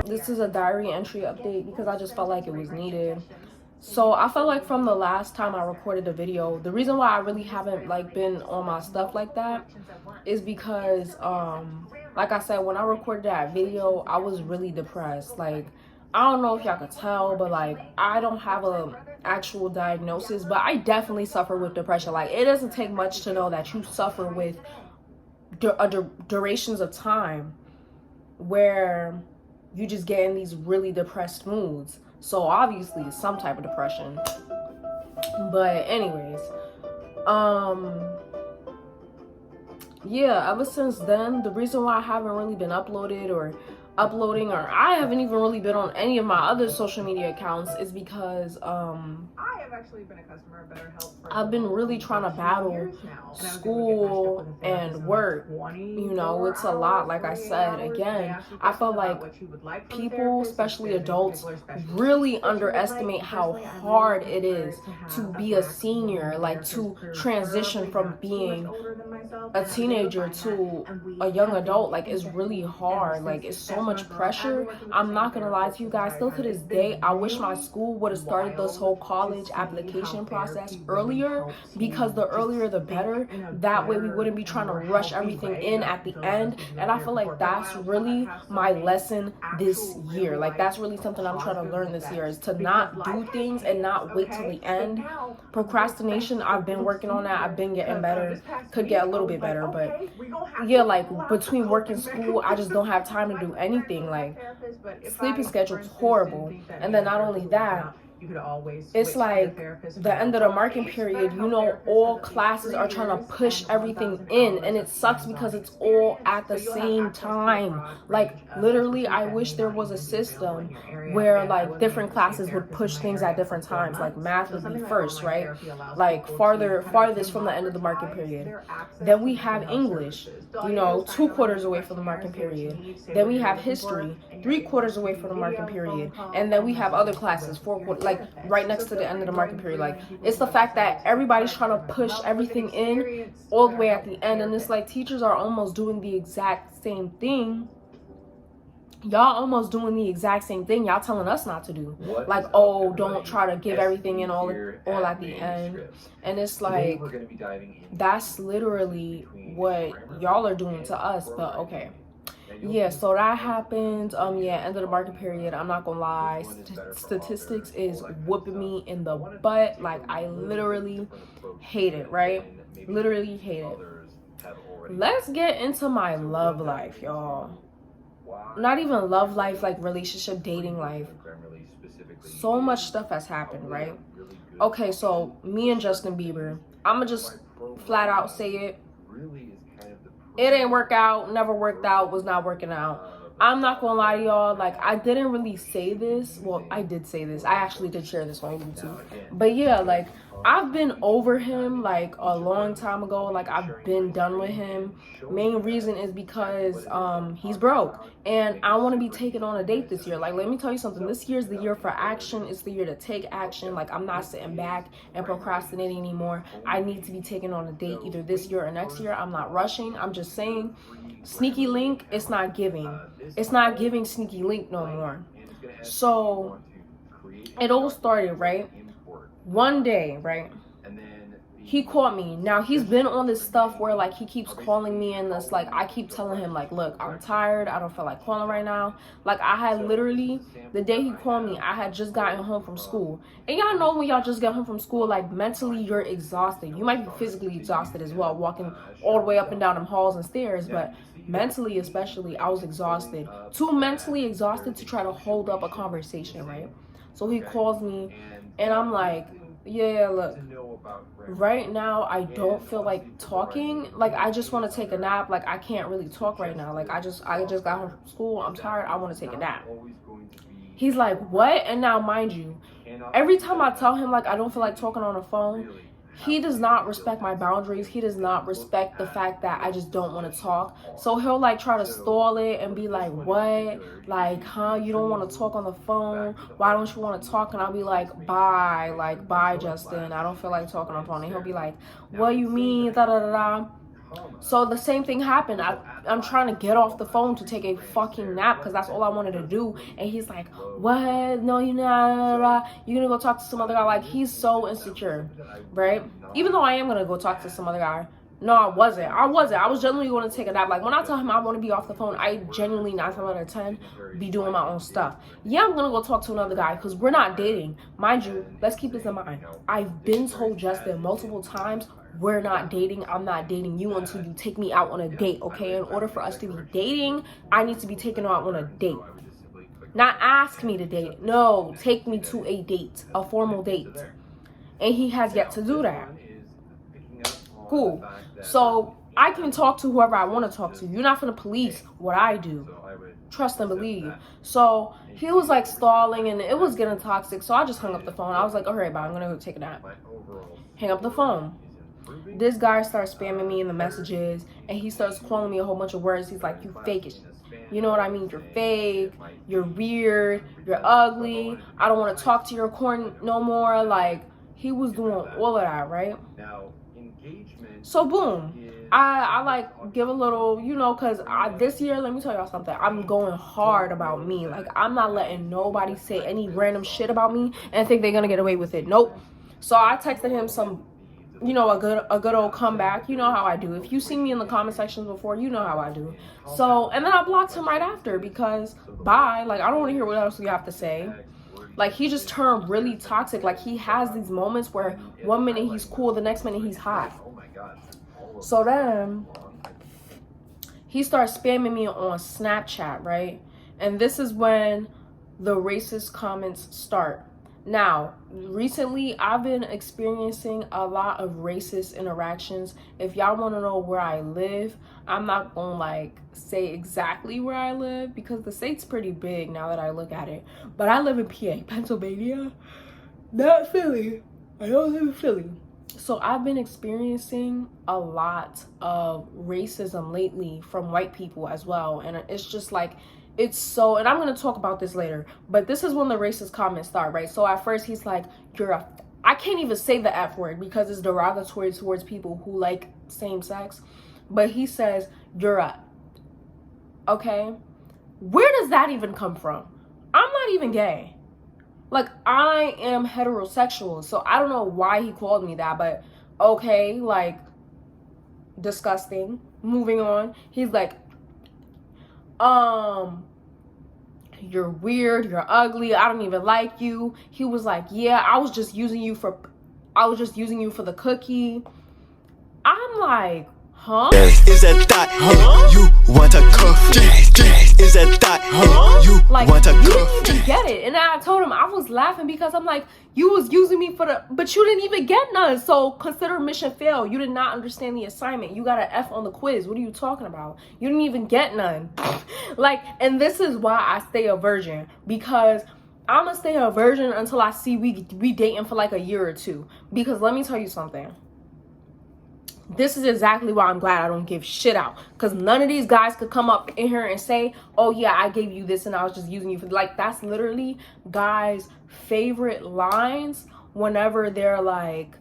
this is a diary entry update because I just felt like it was needed. So I felt like from the last time I recorded the video, the reason why I really haven't like been on my stuff like that is because like I said, when I recorded that video, I was really depressed. Like, I don't know if y'all could tell, but like I don't have a actual diagnosis, but I definitely suffer with depression. Like, it doesn't take much to know that you suffer with durations of time where you just get in these really depressed moods. So obviously it's some type of depression. But anyways, yeah, ever since then, the reason why I haven't really been uploading, or I haven't even really been on any of my other social media accounts is because I have actually been a customer of BetterHelp. I've been really trying to battle school and work. You know, it's a lot. Like I said, again, I feel like people, especially adults, really underestimate how hard it is to be a senior, like to transition from being a teenager to a young adult. Like, it's really hard. Like, it's so much pressure. I'm not gonna lie to you guys, still to this day, I wish my school would have started this whole college application process earlier, because the earlier the better. That way we wouldn't be trying to rush everything in at the end. And I feel like that's really my lesson this year. Like, that's really something I'm trying to learn this year, is to not do things and not wait till the end. Procrastination, I've been working on that. I've been getting better. Could get a little bit better, but yeah, like between work and school, I just don't have time to do anything. Like, sleeping schedule is horrible. And then not only that, it's like the end of the marking period, you know, all classes are trying to push everything in, and it sucks because it's all at the same time. Like, literally, I wish there was a system where like different classes would push things at different times. Like, math would be first, right? Like, farthest from the end of the marking period. Then we have English, you know, 2 quarters away from the marking period. Then we have history, 3 quarters away from the marking period. And then we have other classes, 4 quarters, like right next to the end of the marking period. Like, it's the fact that everybody's trying to push everything in all the way at the end. And it's like teachers are almost doing the exact same thing. Y'all almost doing the exact same thing y'all telling us not to do. Like, oh, don't try to give everything in all at the end. And it's like, that's literally what y'all are doing to us. But okay, yeah, so that happened. Yeah, end of the market period. I'm not gonna lie, statistics is whooping me in the butt. Like, I literally hate it, right? Literally hate it. Let's get into my love life, y'all. Not even love life, like relationship, dating life. So much stuff has happened, right? Okay, so me and Justin Bieber, I'ma just flat out say it. It ain't work out, never worked out, was not working out. I'm not gonna lie to y'all, like, I didn't really say this. Well, I did say this. I actually did share this on YouTube. But yeah, like, I've been over him like a long time ago. Like, I've been done with him. Main reason is because he's broke, and I want to be taken on a date this year. Like, let me tell you something, this year's the year for action. It's the year to take action. Like, I'm not sitting back and procrastinating anymore. I need to be taken on a date either this year or next year. I'm not rushing. I'm just saying, sneaky link, it's not giving sneaky link no more. So it all started, right? One day, right? He called me. Now, he's been on this stuff where like he keeps calling me, and this, like, I keep telling him like, look, I'm tired, I don't feel like calling right now. Like, I had literally, the day he called me, I had just gotten home from school. And y'all know when y'all just get home from school, like, mentally you're exhausted. You might be physically exhausted as well, walking all the way up and down them halls and stairs, but mentally especially, I was exhausted. Too mentally exhausted to try to hold up a conversation, right? So he calls me, and I'm like, yeah, look, right now I don't feel like talking. Like, I just want to take a nap. Like, I can't really talk right now. Like, I just got home from school. I'm tired. I want to take a nap. He's like, what? And now, mind you, every time I tell him like I don't feel like talking on the phone, he does not respect my boundaries. He does not respect the fact that I just don't want to talk. So he'll like try to stall it and be like, what? Like, huh? You don't want to talk on the phone? Why don't you want to talk? And I'll be like, bye, Justin. I don't feel like talking on the phone. And he'll be like, what you mean? Da da da da. So the same thing happened. I'm trying to get off the phone to take a fucking nap because that's all I wanted to do. And he's like, what? No, you're not. You're going to go talk to some other guy. Like, he's so insecure, right? Even though I am going to go talk to some other guy. No, I wasn't. I was genuinely going to take a nap. Like, when I tell him I want to be off the phone, I genuinely, 9 times out of 10, be doing my own stuff. Yeah, I'm going to go talk to another guy because we're not dating. Mind you, let's keep this in mind. I've been told Justin multiple times, we're not dating. I'm not dating you until you take me out on a date, okay? In order for us to be dating, I need to be taken out on a date. Not ask me to date. No, take me to a date, a formal date. And he has yet to do that. Cool. So I can talk to whoever I want to talk to. You're not going to police what I do. Trust and believe. So he was like stalling and it was getting toxic. So I just hung up the phone. I was like, all right, bye. I'm going to go take a nap. Hang up the phone. This guy starts spamming me in the messages and he starts calling me a whole bunch of words. He's like, you fake it. You know what I mean? You're fake. You're weird. You're ugly. I don't want to talk to your corn no more. Like, he was doing all of that, right? So boom, I like give a little, you know, because this year, let me tell y'all something, I'm going hard about me. Like, I'm not letting nobody say any random shit about me and think they're gonna get away with it. Nope. So I texted him some, you know, a good old comeback. You know how I do. If you see me in the comment sections before, you know how I do. So, and then I blocked him right after because bye. Like, I don't want to hear what else you have to say. Like, he just turned really toxic. Like, he has these moments where one minute he's cool, the next minute he's hot. So then he starts spamming me on Snapchat, right? And this is when the racist comments start. Now, recently I've been experiencing a lot of racist interactions. If y'all want to know where I live, I'm not gonna like say exactly where I live because the state's pretty big now that I look at it. But I live in PA, Pennsylvania, not Philly. I don't live in Philly. So I've been experiencing a lot of racism lately from white people as well. And it's just like, it's so, and I'm going to talk about this later, but this is when the racist comments start, right? So at first he's like, I can't even say the F word because it's derogatory towards people who like same sex. But he says, okay? Where does that even come from? I'm not even gay. Like, I am heterosexual, so I don't know why he called me that, but okay, like, disgusting. Moving on. He's like, you're weird, you're ugly, I don't even like you. He was like, yeah, I was just using you for the cookie. I'm like, huh? Is that thought you want to cuff? Is that thought you like, want to you cuff? didn't even get it. And I told him I was laughing because I'm like, you was using me but you didn't even get none. So consider mission failed. You did not understand the assignment. You got an F on the quiz. What are you talking about? You didn't even get none. Like, and this is why I stay a virgin, because I'm gonna stay a virgin until I see we dating for like a year or two. Because let me tell you something. This is exactly why I'm glad I don't give shit out. Because none of these guys could come up in here and say, oh yeah, I gave you this and I was just using you for, like, that's literally guys' favorite lines whenever they're like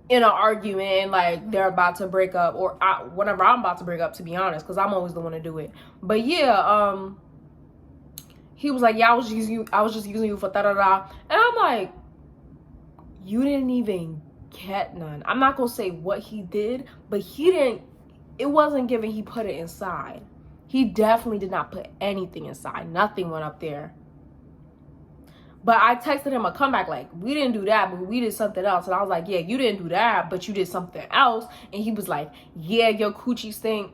in an argument and like they're about to break up, or whenever I'm about to break up, to be honest, because I'm always the one to do it. But yeah, he was like, yeah, I was just using you for da-da-da. And I'm like, you didn't even get none. I'm not gonna say what he did, but it wasn't given he put it inside. He definitely did not put anything inside. Nothing went up there. But I texted him a comeback like, we didn't do that, but we did something else. And I was like, yeah, you didn't do that, but you did something else. And he was like, yeah, your coochie stink.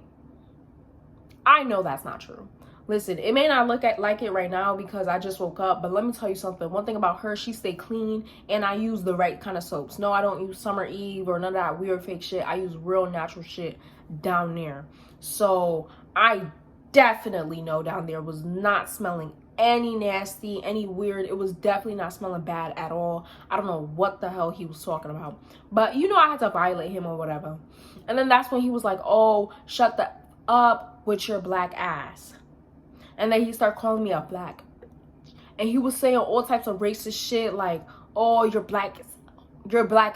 I know that's not true. Listen, it may not look like it right now because I just woke up, but let me tell you something. One thing about her, she stay clean, and I use the right kind of soaps. No, I don't use Summer Eve or none of that weird fake shit. I use real natural shit down there. So I definitely know down there was not smelling any nasty, any weird. It was definitely not smelling bad at all. I don't know what the hell he was talking about, but you know, I had to violate him or whatever. And then that's when he was like, oh, shut the up with your black ass. And then he started calling me a black bitch. And he was saying all types of racist shit like, oh, you're black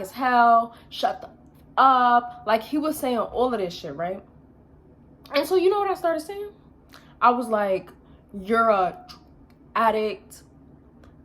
as hell. Shut the up. Like, he was saying all of this shit, right? And so, you know what I started saying? I was like, you're a addict.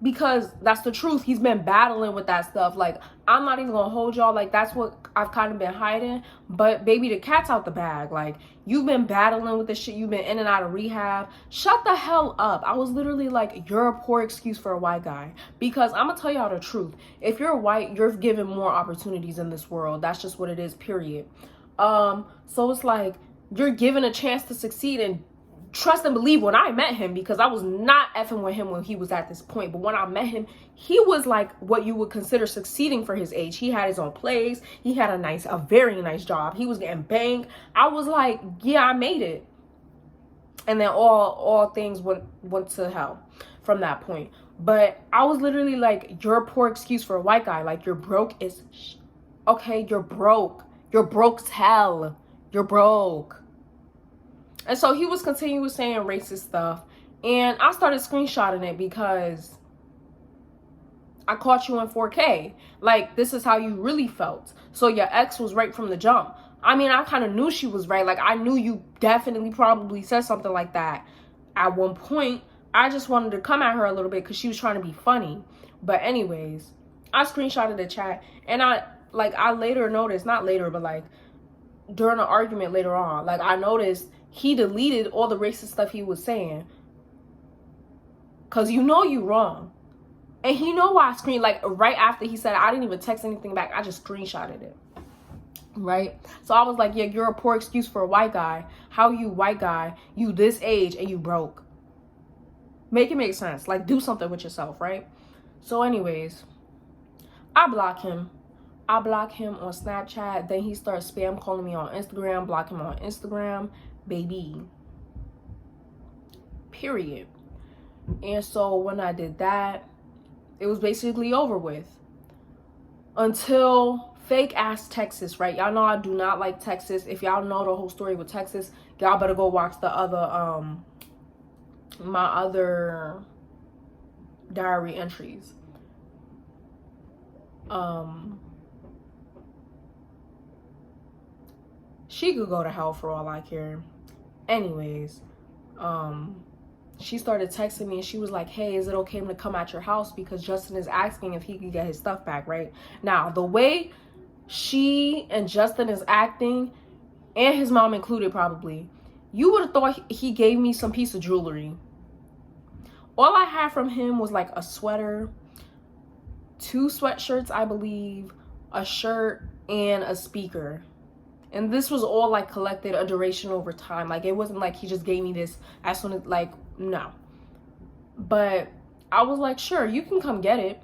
Because that's the truth. He's been battling with that stuff. Like, I'm not even gonna hold y'all. Like, that's what I've kind of been hiding. But baby, the cat's out the bag. Like, you've been battling with this shit. You've been in and out of rehab. Shut the hell up. I was literally like, you're a poor excuse for a white guy. Because I'm gonna tell y'all the truth. If you're white, you're given more opportunities in this world. That's just what it is, period. So it's like, you're given a chance to succeed. And trust and believe, when I met him, because I was not effing with him when he was at this point, but when I met him, he was like what you would consider succeeding for his age. He had his own place. He had a very nice job. He was getting banged. I was like, yeah, I made it. And then all things went to hell from that point. But I was literally like, you're a poor excuse for a white guy. Like, you're broke as okay, you're broke. You're broke as hell. You're broke. And so he was continuing saying racist stuff. And I started screenshotting it because I caught you in 4K. Like, this is how you really felt. So your ex was right from the jump. I mean, I kind of knew she was right. Like, I knew you definitely probably said something like that at one point. I just wanted to come at her a little bit because she was trying to be funny. But anyways, I screenshotted the chat. And I later noticed, not later, but like during an argument later on, like I noticed he deleted all the racist stuff he was saying. Cause you know you wrong. And he know why I like right after he said it, I didn't even text anything back. I just screenshotted it. Right? So I was like, yeah, you're a poor excuse for a white guy. How you white guy, you this age and you broke. Make it make sense. Like, do something with yourself, right? So anyways, I block him. I block him on Snapchat. Then he starts spam calling me on Instagram. Block him on Instagram. Baby. Period. And so when I did that, it was basically over with. Until fake ass Texas, right? Y'all know I do not like Texas. If y'all know the whole story with Texas, y'all better go watch the other my other diary entries. She could go to hell for all I care. Anyways, she started texting me and she was like, hey, is it okay to come at your house? Because Justin is asking if he can get his stuff back, right? Now, the way she and Justin is acting, and his mom included probably, you would have thought he gave me some piece of jewelry. All I had from him was like a sweater, 2 sweatshirts, I believe, a shirt, and a speaker. And this was all like collected a duration over time. Like, it wasn't like he just gave me this as soon as, like, no. But I was like, sure, you can come get it.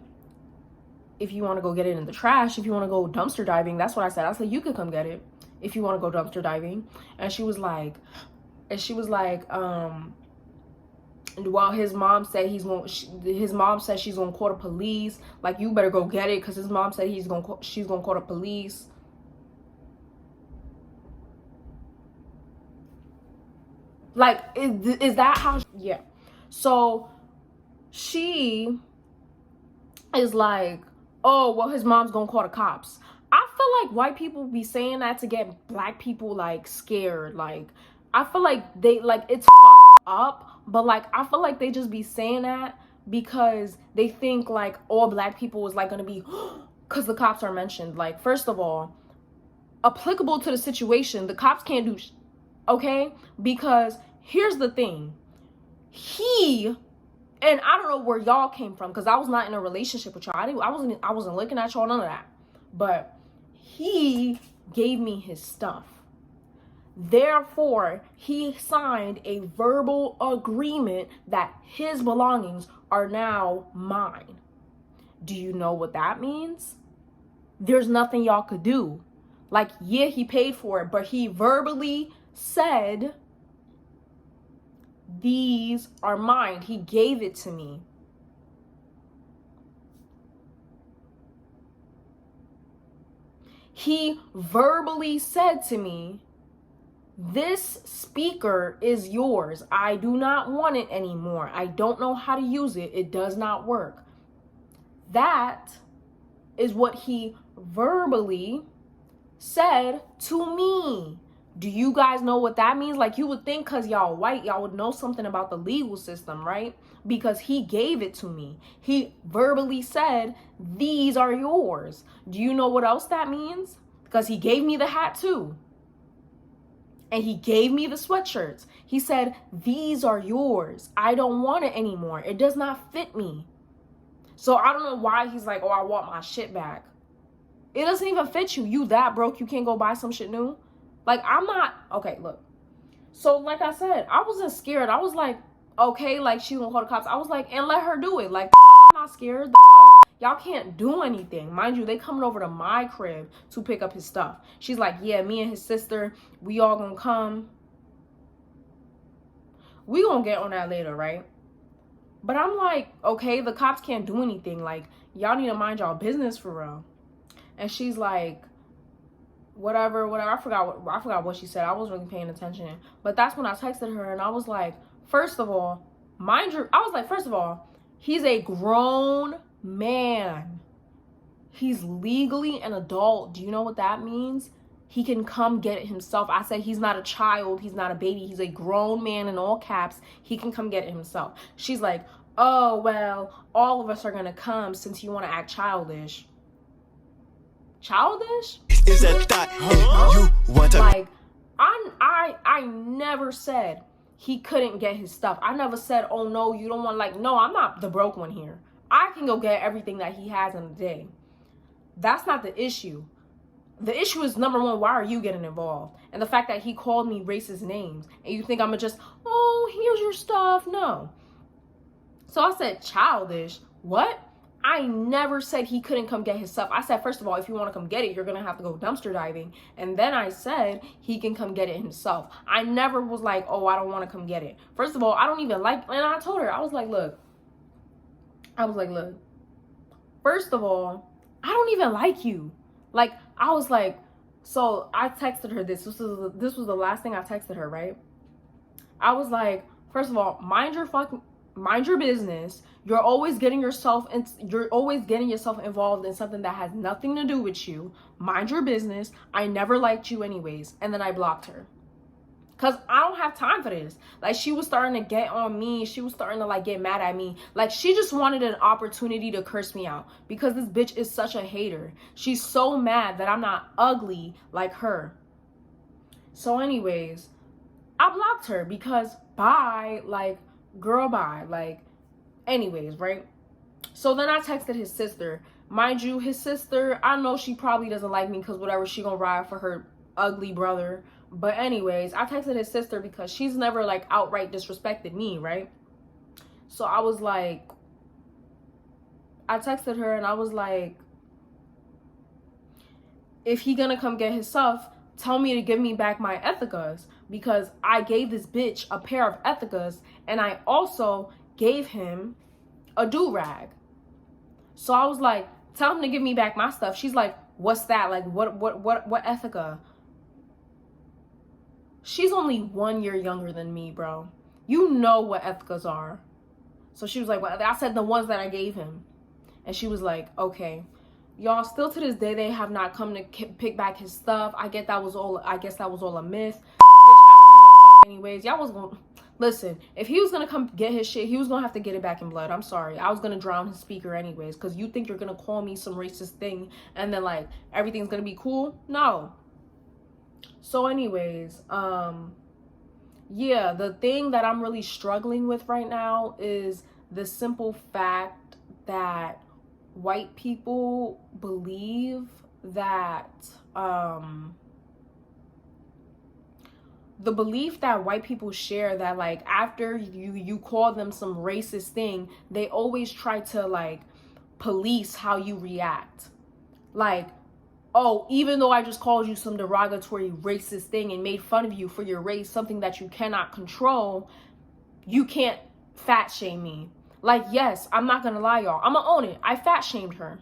If you want to go get it in the trash, if you want to go dumpster diving, that's what I said. I said, you can come get it if you want to go dumpster diving. And she was like, well, his mom said she's gonna call the police. Like, you better go get it because his mom said she's gonna call the police. Like, is that how? Yeah. So she is like, oh, well, his mom's gonna call the cops. I feel like white people be saying that to get black people like scared. Like, I feel like they like it's up, but like I feel like they just be saying that because they think like all black people is like gonna be because the cops are mentioned. Like, first of all, applicable to the situation, the cops can't do okay? Because here's the thing. And I don't know where y'all came from because I was not in a relationship with y'all. I wasn't looking at y'all, none of that. But he gave me his stuff. Therefore, he signed a verbal agreement that his belongings are now mine. Do you know what that means? There's nothing y'all could do. Like, yeah, he paid for it, but he verbally said, these are mine. He gave it to me. He verbally said to me, this speaker is yours. I do not want it anymore. I don't know how to use it. It does not work. That is what he verbally said to me. Do you guys know what that means? Like, you would think because y'all white, y'all would know something about the legal system, right? Because he gave it to me. He verbally said, these are yours. Do you know what else that means? Because he gave me the hat too. And he gave me the sweatshirts. He said, these are yours. I don't want it anymore. It does not fit me. So I don't know why he's like, oh, I want my shit back. It doesn't even fit you. You that broke, you can't go buy some shit new? Like, I'm not, okay, look. So, like I said, I wasn't scared. I was like, okay, like, she gonna call the cops. I was like, and let her do it. Like, I'm not scared. Y'all can't do anything. Mind you, they coming over to my crib to pick up his stuff. She's like, yeah, me and his sister, we all gonna come. We gonna get on that later, right? But I'm like, okay, the cops can't do anything. Like, y'all need to mind y'all business for real. And she's like, whatever. I forgot what she said. I wasn't really paying attention. But that's when I texted her and I was like, first of all, he's a grown man. He's legally an adult. Do you know what that means? He can come get it himself. I said he's not a child. He's not a baby. He's a grown man in all caps. He can come get it himself. She's like, oh, well, all of us are going to come since you want to act childish. Childish? Is that thought? You want to like I never said he couldn't get his stuff. I never said, oh no, you don't want, like, no, I'm not the broke one here. I can go get everything that he has in a day. That's not the issue. The issue is, number one, why are you getting involved? And the fact that he called me racist names and you think I'm gonna just, oh, here's your stuff. No. So I said, childish. What? I never said he couldn't come get his stuff. I said, first of all, if you want to come get it, you're going to have to go dumpster diving. And then I said he can come get it himself. I never was like, oh, I don't want to come get it. First of all, I don't even like, and I told her, I was like, look, first of all, I don't even like you. Like, I was like, so I texted her this. This was the last thing I texted her, right? I was like, first of all, mind your business. You're always getting yourself involved in something that has nothing to do with you. Mind your business. I never liked you anyways. And then I blocked her. Cause I don't have time for this. Like, she was starting to get on me. She was starting to like get mad at me. Like, she just wanted an opportunity to curse me out because this bitch is such a hater. She's so mad that I'm not ugly like her. So anyways, I blocked her because bye, like, girl, bye. Like, anyways, right? So then I texted his sister. Mind you, his sister, I know she probably doesn't like me because whatever, she gonna ride for her ugly brother. But anyways, I texted his sister because she's never like outright disrespected me, right? So I was like, I texted her and I was like, if he gonna come get his stuff, tell me to give me back my Ethicas, because I gave this bitch a pair of Ethicas and I also gave him a do-rag. So I was like, tell him to give me back my stuff. She's like, what's that? Like, what Ethica? She's only 1 year younger than me, bro. You know what Ethicas are. So she was like, well, I said the ones that I gave him. And she was like, okay. Y'all, still to this day, they have not come to pick back his stuff. I guess that was all a myth. Bitch, I don't give a fuck anyways. Y'all was gonna listen. If he was gonna come get his shit, he was gonna have to get it back in blood. I'm sorry. I was gonna drown his speaker anyways. Cause you think you're gonna call me some racist thing and then like everything's gonna be cool? No. So anyways, yeah, the thing that I'm really struggling with right now is the simple fact that white people believe that the belief that white people share that like after you call them some racist thing, they always try to like police how you react. Like, oh, even though I just called you some derogatory racist thing and made fun of you for your race, something that you cannot control, you can't fat shame me. Like, yes, I'm not gonna lie, y'all. I'm gonna own it. I fat shamed her.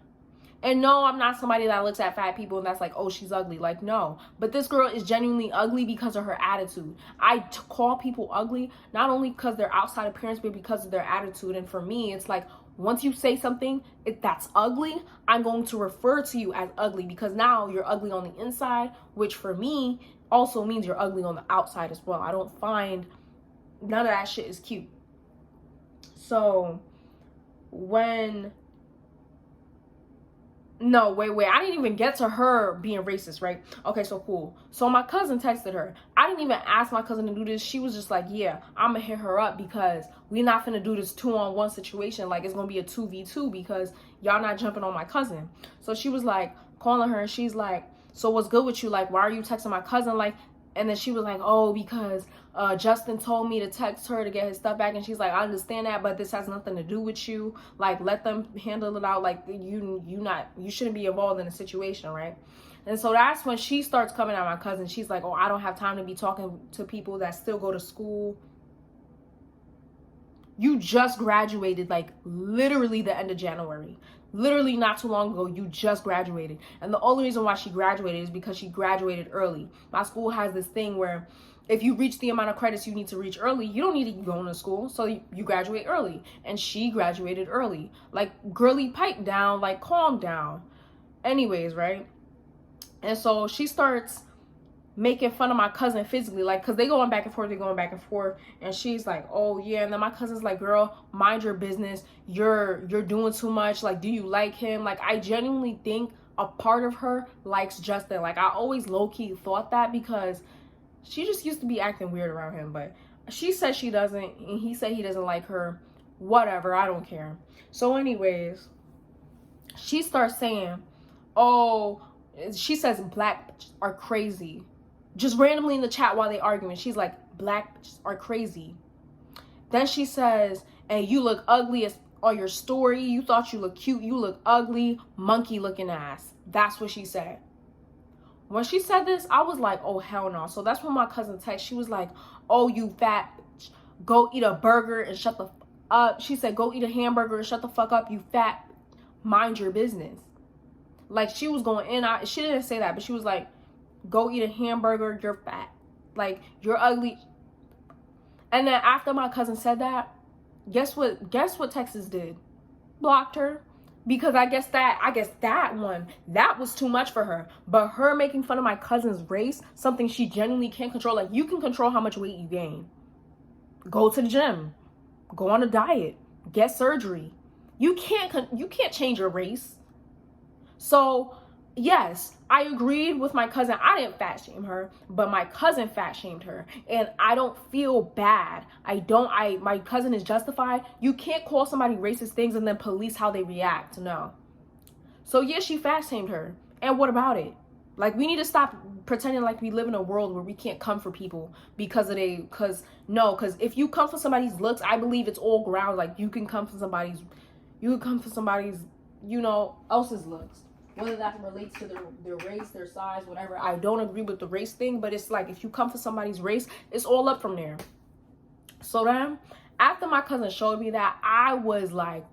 And no, I'm not somebody that looks at fat people and that's like, oh, she's ugly. Like, no. But this girl is genuinely ugly because of her attitude. I call people ugly not only because their outside appearance, but because of their attitude. And for me, it's like, once you say something that's ugly, I'm going to refer to you as ugly because now you're ugly on the inside, which for me also means you're ugly on the outside as well. I don't find none of that shit is cute. So when... No, wait. I didn't even get to her being racist, right? Okay, so cool. So my cousin texted her. I didn't even ask my cousin to do this. She was just like, yeah, I'm going to hit her up because we're not finna do this 2-on-1 situation. Like, it's going to be a 2v2 because y'all not jumping on my cousin. So she was like, calling her, and she's like, so what's good with you? Like, why are you texting my cousin? Like, and then she was like, oh, because Justin told me to text her to get his stuff back. And she's like, I understand that, but this has nothing to do with you. Like, let them handle it out. Like, you shouldn't be involved in a situation, right? And so that's when she starts coming at my cousin. She's like, oh, I don't have time to be talking to people that still go to school. You just graduated, like, literally the end of January. Literally not too long ago, you just graduated. And the only reason why she graduated is because she graduated early. My school has this thing where if you reach the amount of credits you need to reach early, you don't need to go into school. So you graduate early. And she graduated early. Like, girly, pipe down, like, calm down. Anyways, right? And so she starts making fun of my cousin physically, like, because they're going back and forth, and she's like, oh yeah. And then my cousin's like, girl, mind your business, you're doing too much. Like, do you like him? Like, I genuinely think a part of her likes Justin. Like, I always low-key thought that because she just used to be acting weird around him, but she said she doesn't, and he said he doesn't like her. Whatever, I don't care. So anyways, she starts saying, oh, she says black bitches are crazy. Just randomly in the chat while they arguing, she's like, black bitches are crazy. Then she says, and you look ugly as on your story. You thought you look cute. You look ugly, monkey looking ass. That's what she said. When she said this, I was like, oh, hell no. So that's when my cousin texted. She was like, oh, you fat bitch. Go eat a burger and shut the f up. She said, go eat a hamburger and shut the fuck up, you fat. Mind your business. Like, she was going in. She didn't say that, but she was like, go eat a hamburger, you're fat. Like, you're ugly. And then after my cousin said that, guess what Texas did? Blocked her. Because I guess that one, that was too much for her. But her making fun of my cousin's race, something she genuinely can't control. Like, you can control how much weight you gain. Go to the gym. Go on a diet. Get surgery. You can't change your race. So, yes, I agreed with my cousin. I didn't fat shame her, but my cousin fat shamed her. And I don't feel bad. My cousin is justified. You can't call somebody racist things and then police how they react. No. So yeah, she fat shamed her. And what about it? Like, we need to stop pretending like we live in a world where we can't come for people because if you come for somebody's looks, I believe it's all ground. Like, you can come for somebody's, else's looks. Whether that relates to their race, their size, whatever. I don't agree with the race thing, but it's like, if you come for somebody's race, it's all up from there. So then, after my cousin showed me that, I was like,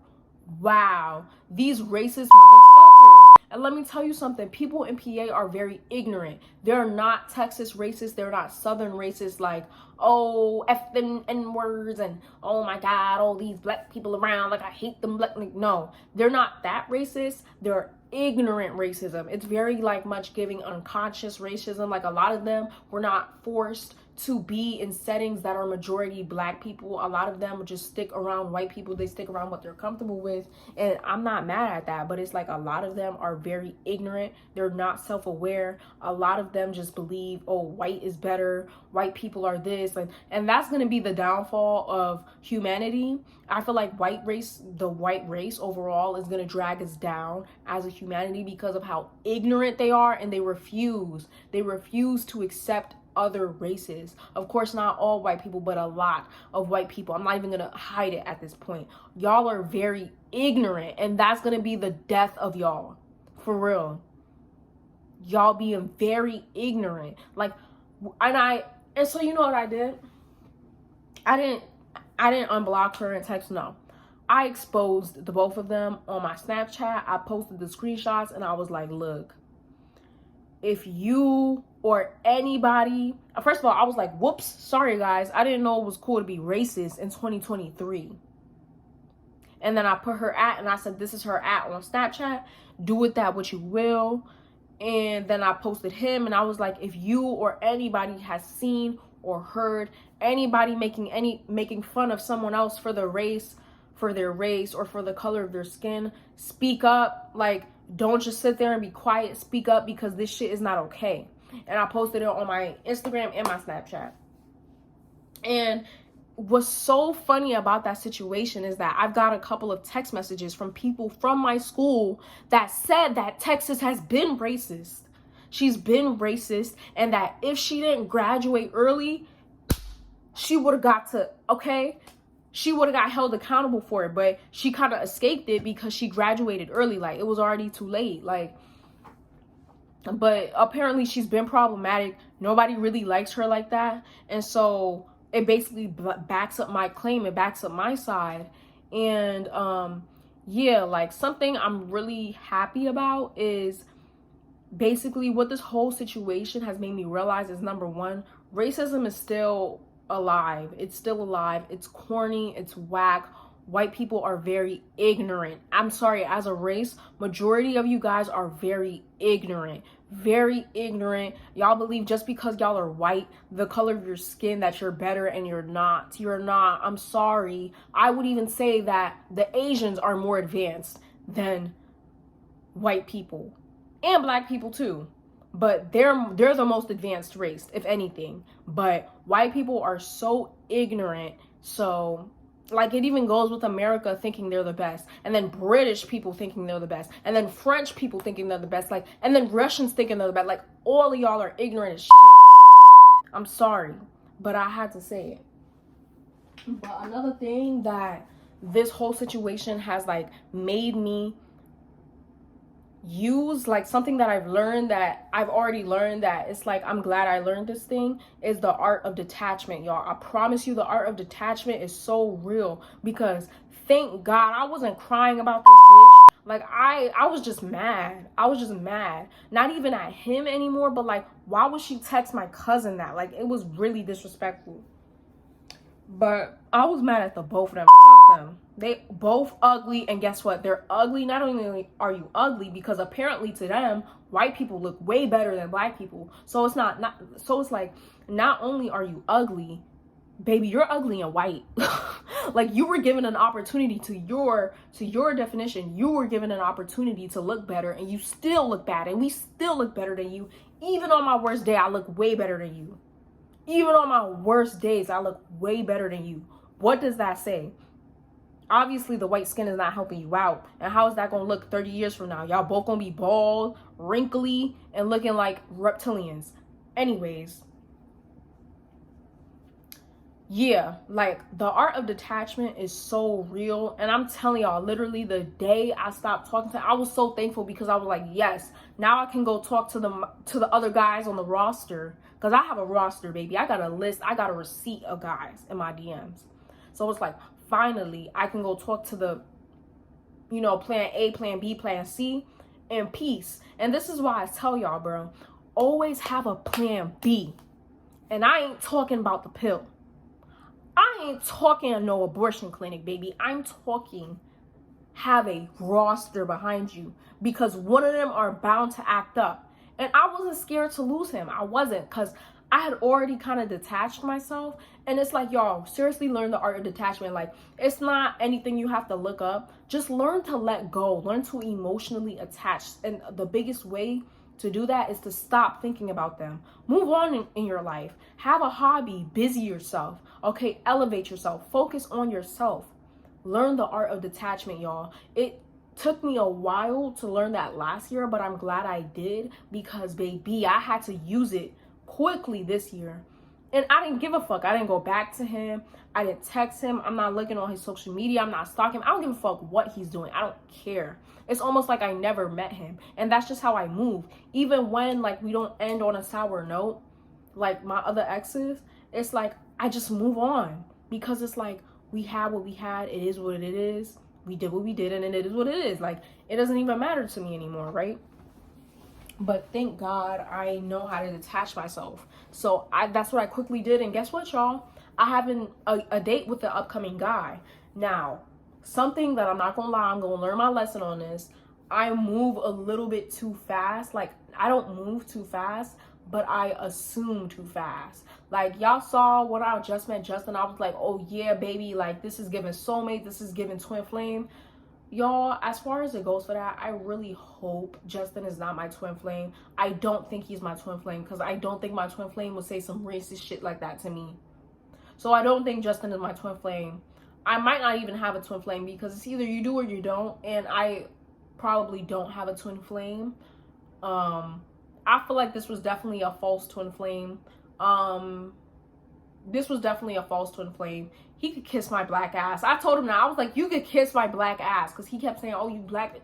wow, these racist motherfuckers. And let me tell you something, people in PA are very ignorant. They're not Texas racist. They're not Southern racist, like, oh, F them N-words and, oh my God, all these black people around, like, I hate them black. Like, no, they're not that racist. They're ignorant racism. It's very, like, much giving unconscious racism. Like, a lot of them were not forced to be in settings that are majority black people. A lot of them just stick around white people. They stick around what they're comfortable with, and I'm not mad at that, but it's like, a lot of them are very ignorant. They're not self-aware. A lot of them just believe, oh, white is better, white people are this, and that's going to be the downfall of humanity. I feel like the white race overall is going to drag us down as a humanity because of how ignorant they are, and they refuse to accept other races. Of course, not all white people, but a lot of white people. I'm not even gonna hide it at this point. Y'all are very ignorant, and that's gonna be the death of y'all, for real. Y'all being very ignorant. Like, and so you know what I did? I didn't unblock her and text. No, I exposed the both of them on my Snapchat. I posted the screenshots and I was like, look, if you or anybody, first of all, I was like, whoops, sorry guys, I didn't know it was cool to be racist in 2023. And then I put her at, and I said, this is her at on Snapchat. Do with that what you will. And then I posted him, and I was like, if you or anybody has seen or heard anybody making fun of someone else for their race, or for the color of their skin, speak up. Like, don't just sit there and be quiet. Speak up, because this shit is not okay. And I posted it on my Instagram and my Snapchat. And what's so funny about that situation is that I've got a couple of text messages from people from my school that said that Texas has been racist. She's been racist, and that if she didn't graduate early, she would have got held accountable for it. But she kind of escaped it because she graduated early. Like, it was already too late. Like, but apparently she's been problematic. Nobody really likes her like that. And so it basically backs up my claim. It backs up my side. And yeah, like, something I'm really happy about is basically what this whole situation has made me realize is, number one, racism is still alive. It's still alive. It's corny. It's whack. White people are very ignorant. I'm sorry, as a race, majority of you guys are very ignorant. Very ignorant. Y'all believe just because y'all are white, the color of your skin, that you're better, and you're not. You're not. I'm sorry. I would even say that the Asians are more advanced than white people. And black people too. But they're the most advanced race, if anything. But white people are so ignorant. So, like, it even goes with America thinking they're the best. And then British people thinking they're the best. And then French people thinking they're the best. Like, and then Russians thinking they're the best. Like, all of y'all are ignorant as shit. I'm sorry, but I had to say it. But another thing that this whole situation has, like, made me use, like, something that I've already learned, that it's like, I'm glad I learned this thing, is the art of detachment, y'all. I promise you, the art of detachment is so real, because thank God I wasn't crying about this bitch. Like, I was just mad. I was just mad. Not even at him anymore, but like, why would she text my cousin that? Like, it was really disrespectful. But I was mad at the both of them. Fuck them. They both ugly, and guess what? They're ugly. Not only are you ugly, because apparently to them, white people look way better than black people. So it's it's like, not only are you ugly, baby, you're ugly and white. Like, you were given an opportunity to your definition. You were given an opportunity to look better, and you still look bad, and we still look better than you. Even on my worst day, I look way better than you. Even on my worst days, I look way better than you. What does that say? Obviously, the white skin is not helping you out. And how is that going to look 30 years from now? Y'all both going to be bald, wrinkly, and looking like reptilians. Anyways. Yeah, like, the art of detachment is so real. And I'm telling y'all, literally the day I stopped talking to him, I was so thankful, because I was like, yes, now I can go talk to the other guys on the roster. Because I have a roster, baby. I got a list. I got a receipt of guys in my DMs. So it's like, finally, I can go talk to the, plan A, plan B, plan C in peace. And this is why I tell y'all, bro, always have a plan B. And I ain't talking about the pill. I ain't talking no abortion clinic, baby. I'm talking have a roster behind you, because one of them are bound to act up. And I wasn't scared to lose him. I wasn't, because I had already kind of detached myself. And it's like, y'all, seriously learn the art of detachment. Like, it's not anything you have to look up. Just learn to let go. Learn to emotionally attach. And the biggest way to do that is to stop thinking about them. Move on in your life. Have a hobby. Busy yourself. Okay, elevate yourself. Focus on yourself. Learn the art of detachment, y'all. It took me a while to learn that last year, but I'm glad I did, because baby, I had to use it quickly this year. And I didn't give a fuck. I didn't go back to him. I didn't text him. I'm not looking on his social media. I'm not stalking him. I don't give a fuck what he's doing. I don't care. It's almost like I never met him. And that's just how I move. Even when, like, we don't end on a sour note, like my other exes, it's like I just move on, because it's like, we had what we had. It is what it is. We did what we did, and it is what it is. Like, it doesn't even matter to me anymore, right? But thank God I know how to detach myself. So that's what I quickly did. And guess what, y'all? I have a date with the upcoming guy. Now, something that I'm not gonna lie, I'm gonna learn my lesson on this. I move a little bit too fast. Like, I don't move too fast, but I assume too fast. Like, y'all saw when I just met Justin, I was like, oh yeah, baby, like, this is giving soulmate, this is giving twin flame. Y'all, as far as it goes for that, I really hope Justin is not my twin flame. I don't think he's my twin flame, because I don't think my twin flame would say some racist shit like that to me. So I don't think Justin is my twin flame. I might not even have a twin flame, because it's either you do or you don't, and I probably don't have a twin flame. I feel like this was definitely a false twin flame. This was definitely a false twin flame. He could kiss my black ass. I told him that. I was like, you could kiss my black ass, because he kept saying, oh, you black,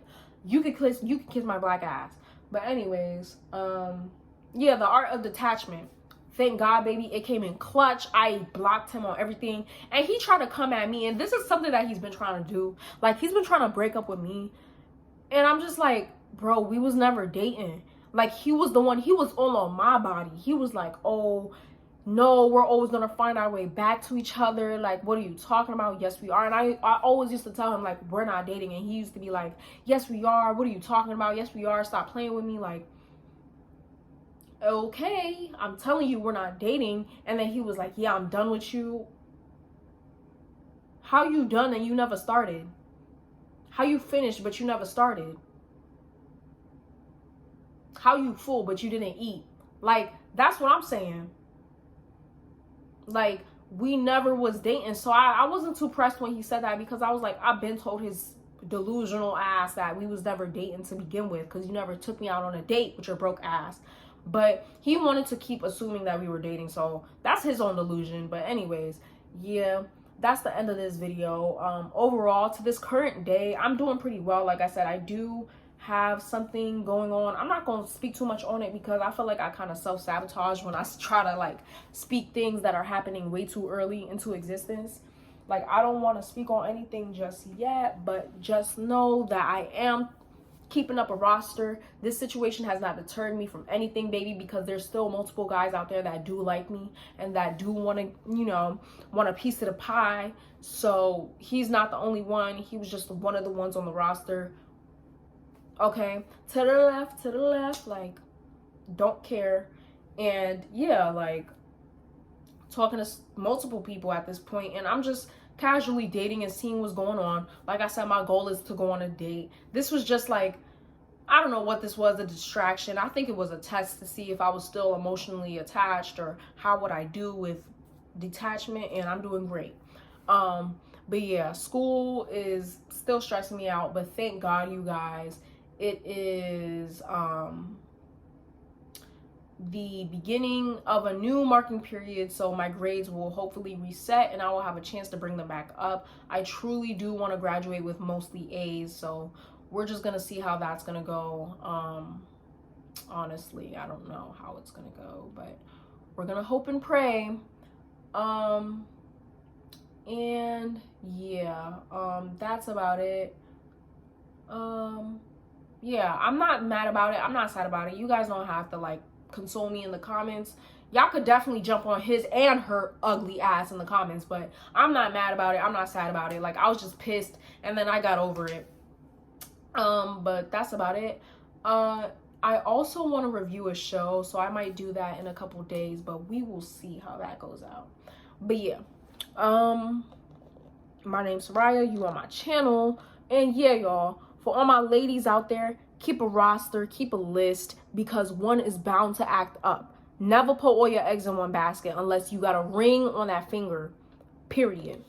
you could kiss my black ass. But anyways, yeah, the art of detachment. Thank God, baby, it came in clutch. I blocked him on everything, and he tried to come at me, and this is something that he's been trying to do. Like, he's been trying to break up with me, and I'm just like, bro, we was never dating. Like, he was the one, he was all on my body. He was like, oh, no, we're always gonna find our way back to each other. Like, what are you talking about? Yes, we are. And I always used to tell him, like, we're not dating. And he used to be like, yes, we are. What are you talking about? Yes, we are. Stop playing with me. Like, okay, I'm telling you, we're not dating. And then he was like, yeah, I'm done with you. How you done and you never started? How you finished but you never started? How you full but you didn't eat? Like, that's what I'm saying. Like, we never was dating. So I wasn't too pressed when he said that, because I was like, I've been told his delusional ass that we was never dating to begin with, because you never took me out on a date with your broke ass. But he wanted to keep assuming that we were dating, so that's his own delusion. But anyways, yeah, that's the end of this video. Overall, to this current day, I'm doing pretty well. Like I said, I do have something going on. I'm not going to speak too much on it, because I feel like I kind of self-sabotage when I try to, like, speak things that are happening way too early into existence. Like, I don't want to speak on anything just yet, but just know that I am keeping up a roster. This situation has not deterred me from anything, baby, because there's still multiple guys out there that do like me and that do want to, you know, want a piece of the pie. So he's not the only one. He was just one of the ones on the roster. Okay, to the left, like, don't care. And yeah, like, talking to multiple people at this point, and I'm just casually dating and seeing what's going on. Like I said, my goal is to go on a date. This was just like, I don't know what this was, a distraction. I think it was a test to see if I was still emotionally attached, or how would I do with detachment, and I'm doing great. But yeah, school is still stressing me out, but thank God, you guys, it is the beginning of a new marking period, so my grades will hopefully reset and I will have a chance to bring them back up. I truly do want to graduate with mostly A's, so we're just gonna see how that's gonna go. Honestly, I don't know how it's gonna go, but we're gonna hope and pray. And yeah, that's about it. Yeah, I'm not mad about it. I'm not sad about it. You guys don't have to, like, console me in the comments. Y'all could definitely jump on his and her ugly ass in the comments, but I'm not mad about it. I'm not sad about it. Like, I was just pissed, and then I got over it. But that's about it. I also want to review a show, so I might do that in a couple days, but we will see how that goes out. But yeah, my name's Soraya. You on my channel, and yeah, y'all, for all my ladies out there, keep a roster, keep a list, because one is bound to act up. Never put all your eggs in one basket unless you got a ring on that finger, period.